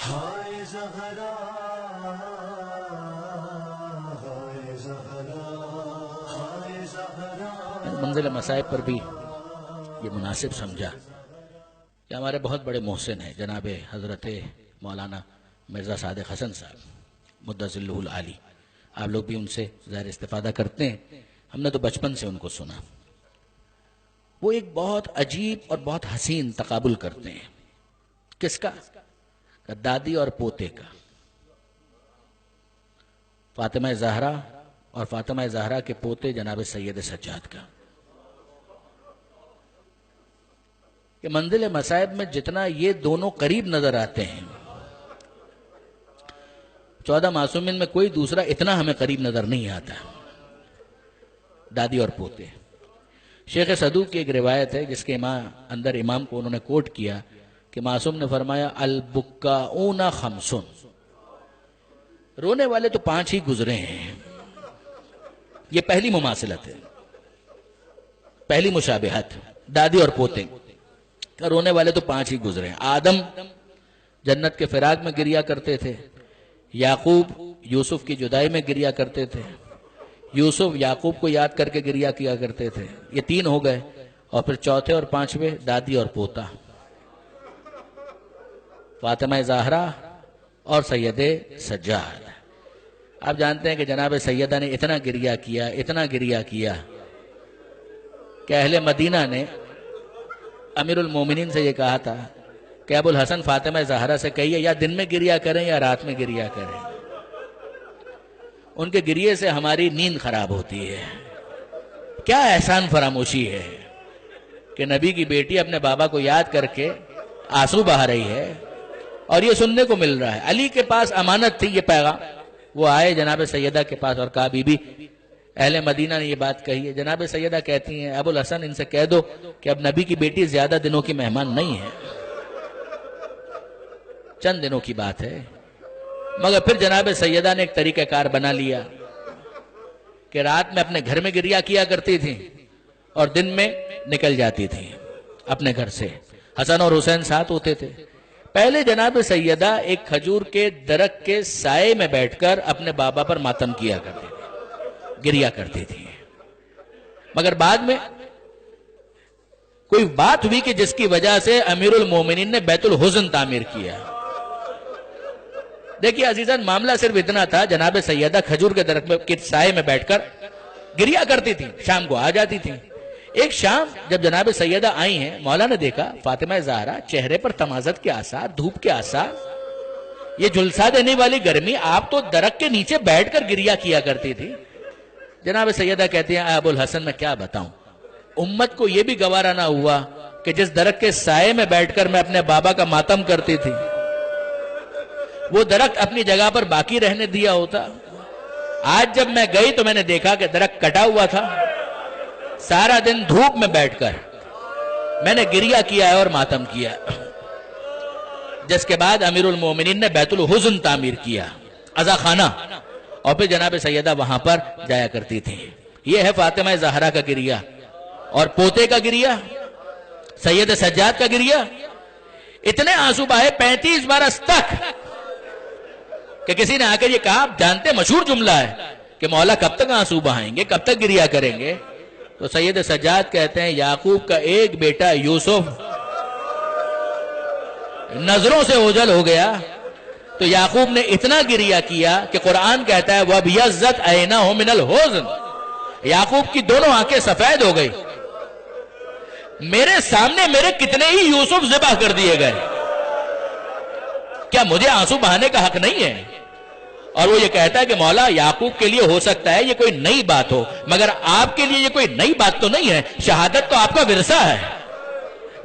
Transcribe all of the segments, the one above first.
ہائے زہرا ہائے زہرا ہائے زہرا۔ منزل مصائب پر بھی یہ مناسب سمجھا کہ ہمارے بہت بڑے محسن ہیں جناب حضرت مولانا مرزا صادق حسن صاحب مدظلہ العالی، آپ لوگ بھی ان سے ظاہر استفادہ کرتے ہیں، ہم نے تو بچپن سے ان کو سنا۔ وہ ایک بہت عجیب اور بہت حسین تقابل کرتے ہیں۔ کس کا؟ دادی اور پوتے کا، فاطمہ زہرا اور فاطمہ زہرا کے پوتے جناب سید سجاد کا، کہ منزل مصائب میں جتنا یہ دونوں قریب نظر آتے ہیں، 14 معصومین میں کوئی دوسرا اتنا ہمیں قریب نظر نہیں آتا۔ دادی اور پوتے۔ شیخ صدوق کی ایک روایت ہے جس کے اندر امام کو انہوں نے کوٹ کیا کہ معصوم نے فرمایا البکاؤن خمسن، رونے والے تو 5 ہی گزرے ہیں۔ یہ پہلی مماثلت ہے، پہلی مشابہت دادی اور پوتے، رونے والے تو 5 ہی گزرے ہیں۔ آدم جنت کے فراق میں گریا کرتے تھے، یعقوب یوسف کی جدائی میں گریا کرتے تھے، یوسف یعقوب کو یاد کر کے گریا کیا کرتے تھے، یہ 3 ہو گئے، اور پھر چوتھے اور 5ویں دادی اور پوتا، فاطمہ زہرا اور سید سجاد۔ آپ جانتے ہیں کہ جناب سیدہ نے اتنا گریا کیا کہ اہل مدینہ نے امیر المومنین سے یہ کہا تھا کہ ابو الحسن فاطمہ زہرا سے کہیے یا دن میں گریا کریں یا رات میں گریا کریں، ان کے گریے سے ہماری نیند خراب ہوتی ہے۔ کیا احسان فراموشی ہے کہ نبی کی بیٹی اپنے بابا کو یاد کر کے آنسو بہا رہی ہے، اور یہ سننے کو مل رہا ہے۔ علی کے پاس امانت تھی یہ پیغام، وہ آئے جناب سیدہ کے پاس اور کہا بی بی اہل مدینہ نے یہ بات کہی ہے۔ جناب سیدہ کہتی ہیں ابو الحسن ان سے کہہ دو کہ اب نبی کی بیٹی زیادہ دنوں کی مہمان نہیں ہے، چند دنوں کی بات ہے۔ مگر پھر جناب سیدہ نے ایک طریقہ کار بنا لیا کہ رات میں اپنے گھر میں گریا کیا کرتی تھی اور دن میں نکل جاتی تھی اپنے گھر سے۔ حسن اور حسین ساتھ ہوتے تھے۔ پہلے جناب سیدہ ایک کھجور کے درخت کے سائے میں بیٹھ کر اپنے بابا پر ماتم کیا کرتی تھی، گریا کرتی تھی، مگر بعد میں کوئی بات ہوئی کہ جس کی وجہ سے امیر المومنین نے بیت الحزن تعمیر کیا۔ دیکھیے عزیزان، معاملہ صرف اتنا تھا، جناب سیدہ کھجور کے درخت کے سائے میں بیٹھ کر گریا کرتی تھی، شام کو آ جاتی تھی۔ ایک شام جب جناب سیدہ آئی ہیں، مولا نے دیکھا فاطمہ زہرا چہرے پر تمازت کے آثار، دھوپ کے آثار، یہ جھلسا دینے والی گرمی، آپ تو درخت کے نیچے بیٹھ کر گریا کیا کرتی تھی۔ جناب سیدہ کہتی ہیں ابو الحسن میں کیا بتاؤں، امت کو یہ بھی گوارا نہ ہوا کہ جس درخت کے سائے میں بیٹھ کر میں اپنے بابا کا ماتم کرتی تھی، وہ درخت اپنی جگہ پر باقی رہنے دیا ہوتا۔ آج جب میں گئی تو میں نے دیکھا کہ درخت کٹا ہوا تھا، سارا دن دھوپ میں بیٹھ کر میں نے گریا کیا ہے اور ماتم کیا، جس کے بعد امیر المومنین نے بیت الحزن تعمیر کیا، عزا خانہ، اور پھر جناب سیدہ وہاں پر جایا کرتی تھی۔ یہ ہے فاطمہ زہرا کا گریا، اور پوتے کا گریا، سید سجاد کا گریا، اتنے آنسو بہائے 35 برس تک کہ کسی نے آ کر یہ کہا، آپ جانتے مشہور جملہ ہے کہ مولا کب تک آنسو بہائیں گے، کب تک گریا کریں گے؟ تو سید سجاد کہتے ہیں یعقوب کا ایک بیٹا یوسف نظروں سے اوجھل ہو گیا تو یعقوب نے اتنا گریا کیا کہ قرآن کہتا ہے وَبْيَضَّتْ عَيْنَاهُ مِنَ الْحُزْنِ، یعقوب کی دونوں آنکھیں سفید ہو گئی۔ میرے سامنے میرے کتنے ہی یوسف ذبح کر دیے گئے، کیا مجھے آنسو بہانے کا حق نہیں ہے؟ اور وہ یہ کہتا ہے کہ مولا یعقوب کے لیے ہو سکتا ہے یہ کوئی نئی بات ہو، مگر آپ کے لیے یہ کوئی نئی بات تو نہیں ہے، شہادت تو آپ کا ورثہ ہے۔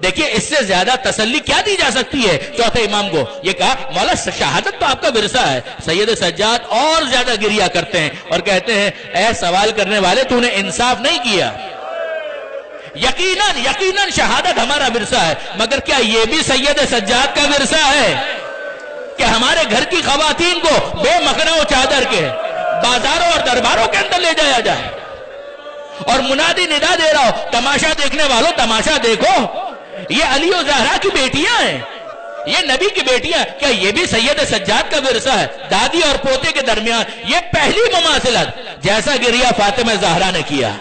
دیکھیے اس سے زیادہ تسلی کیا دی جا سکتی ہے چوتھے امام کو؟ یہ کہا مولا شہادت تو آپ کا ورثہ ہے۔ سید سجاد اور زیادہ گریا کرتے ہیں اور کہتے ہیں اے سوال کرنے والے، تو نے انصاف نہیں کیا، یقیناً شہادت ہمارا ورثہ ہے، مگر کیا یہ بھی سید سجاد کا ورثہ ہے کہ ہمارے گھر کی خواتین کو بے مخنہ و چادر کے بازاروں اور درباروں کے اندر لے جایا جائے اور منادی ندا دے رہا ہو تماشا دیکھنے والوں تماشا دیکھو، یہ علی و زہرا کی بیٹیاں ہیں، یہ نبی کی بیٹیاں، کیا یہ بھی سید سجاد کا ورثہ ہے؟ دادی اور پوتے کے درمیان یہ پہلی مماثلت، جیسا گریہ فاطمہ زہرا نے کیا،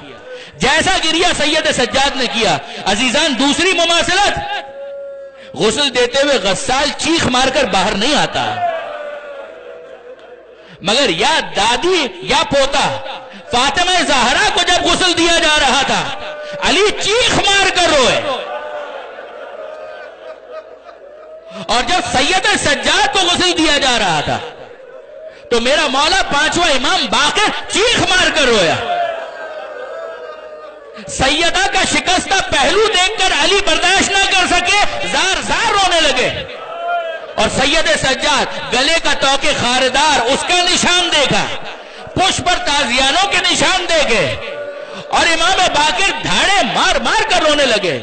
جیسا گریہ سید سجاد نے کیا۔ عزیزان، دوسری مماثلت، غسل دیتے ہوئے غسال چیخ مار کر باہر نہیں آتا، مگر یا دادی یا پوتا، فاطمہ زہرا کو جب غسل دیا جا رہا تھا علی چیخ مار کر روئے، اور جب سید سجاد کو غسل دیا جا رہا تھا تو میرا مولا پانچواں امام باقر چیخ مار کر رویا۔ سیدہ کا شکستہ پہلو دیکھ کر علی برداشت نہ کر سکے، زار زار رونے لگے، اور سید سجاد گلے کا توق خاردار اس کا نشان دیکھا، پشت پر تازیانوں کے نشان دیکھے، اور امام باقر دھاڑے مار مار کر رونے لگے،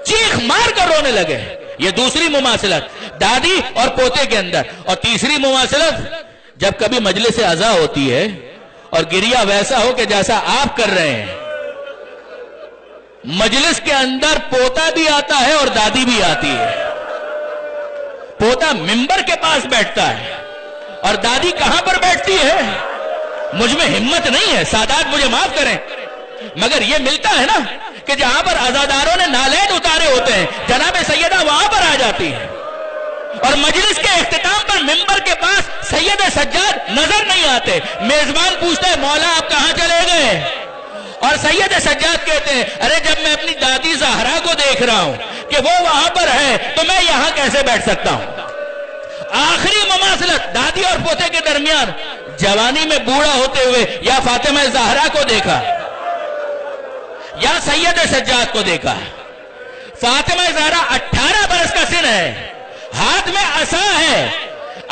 چیخ مار کر رونے لگے۔ یہ دوسری مماثلت دادی اور پوتے کے اندر۔ اور تیسری مماثلت، جب کبھی مجلس عزا ہوتی ہے اور گریہ ویسا ہو کہ جیسا آپ کر رہے ہیں، مجلس کے اندر پوتا بھی آتا ہے اور دادی بھی آتی ہے، پوتا ممبر کے پاس بیٹھتا ہے اور دادی کہاں پر بیٹھتی ہے؟ مجھ میں ہمت نہیں ہے، سادات مجھے معاف کریں، مگر یہ ملتا ہے نا کہ جہاں پر عزاداروں نے نالین اتارے ہوتے ہیں جناب سیدہ وہاں پر آ جاتی ہے، اور مجلس کے اختتام پر ممبر کے پاس سید سجاد نظر نہیں آتے۔ میزبان پوچھتا ہے مولا آپ کہاں چلے گئے؟ اور سید سجاد کہتے ہیں ارے جب میں اپنی دادی زہرا کو دیکھ رہا ہوں کہ وہ وہاں پر ہے تو میں یہاں کیسے بیٹھ سکتا ہوں؟ آخری مماثلت دادی اور پوتے کے درمیان، جوانی میں بوڑھا ہوتے ہوئے یا فاطمہ زہرا کو دیکھا یا سید سجاد کو دیکھا۔ فاطمہ زہرا 18 برس کا سن ہے، ہاتھ میں عصا ہے،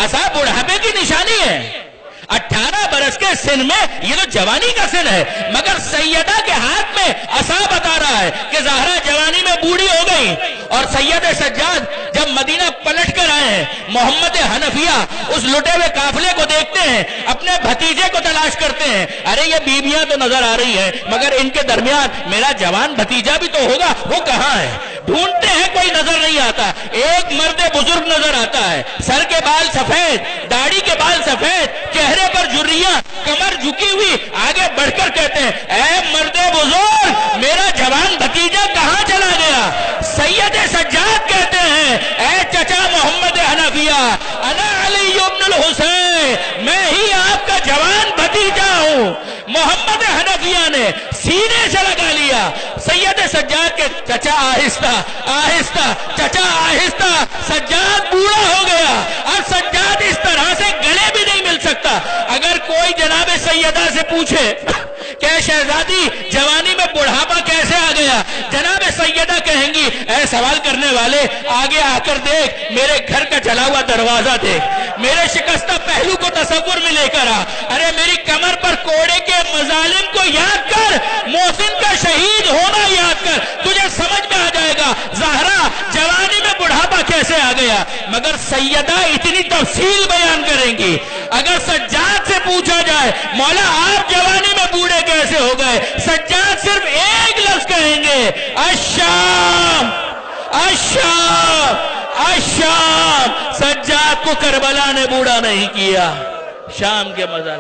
عصا بڑھاپے کی نشانی ہے۔ 18 برس کے سن میں یہ تو جوانی کا سن ہے، مگر سیدہ کے ہاتھ میں عصا بتا رہا ہے کہ زہرا جوانی میں بوڑھی ہو گئی۔ اور سید سجاد جب مدینہ پلٹ کر آئے ہیں، محمد حنفیہ اس لٹے ہوئے قافلے کو دیکھتے ہیں، اپنے بھتیجے کو تلاش کرتے ہیں، ارے یہ بیویاں تو نظر آ رہی ہیں مگر ان کے درمیان میرا جوان بھتیجا بھی تو ہوگا، وہ کہاں ہے؟ ڈھونڈتے ہیں، کوئی نظر نہیں آتا۔ ایک مرد بزرگ نظر آتا ہے، سر کے بال سفید، داڑھی کے بال سفید، چہرے پر جھریاں، کمر جھکی ہوئی، آگے بڑھ کر کہتے ہیں اے مرد بزرگ میرا جوان بھتیجا کہاں چلا گیا؟ سید سجاد کہتے ہیں اے چچا محمد حنفیہ، انا علی بن الحسین، میں ہی آپ کا جوان بھتیجا ہوں۔ محمد حنفیہ نے سینے سے لگا لیا۔ سید سجاد کے چچا آہستہ آہستہ، چچا آہستہ، سجاد بوڑھا ہو گیا، اور سجاد اس طرح سے گلے بھی نہیں مل سکتا۔ اگر کوئی جناب سیدہ سے پوچھے کہ شہزادی جوانی میں بڑھاپا کیسے آ گیا، جناب سیدہ کہیں گی اے سوال کرنے والے آگے آ کر دیکھ، میرے گھر کا جلا ہوا دروازہ دیکھ، میرے شکستہ پہلو کو تصور میں لے کر آ، ارے میری کمر پر کوڑے کے مظالم کو یاد کر، محسن کا شہید ہونا یاد کر، تجھے سمجھ میں آ جائے گا زہرا جوانی میں بڑھاپا کیسے آ گیا۔ مگر سیدہ اتنی تفصیل بیان کریں گی۔ اگر سجاد سے پوچھا جائے مولا آپ جوانی میں بوڑھے کیسے ہو گئے، سجاد صرف ایک لفظ کہیں گے، الشام الشام الشام۔ سجاد کو کربلا نے بوڑھا نہیں کیا، شام کے مزہ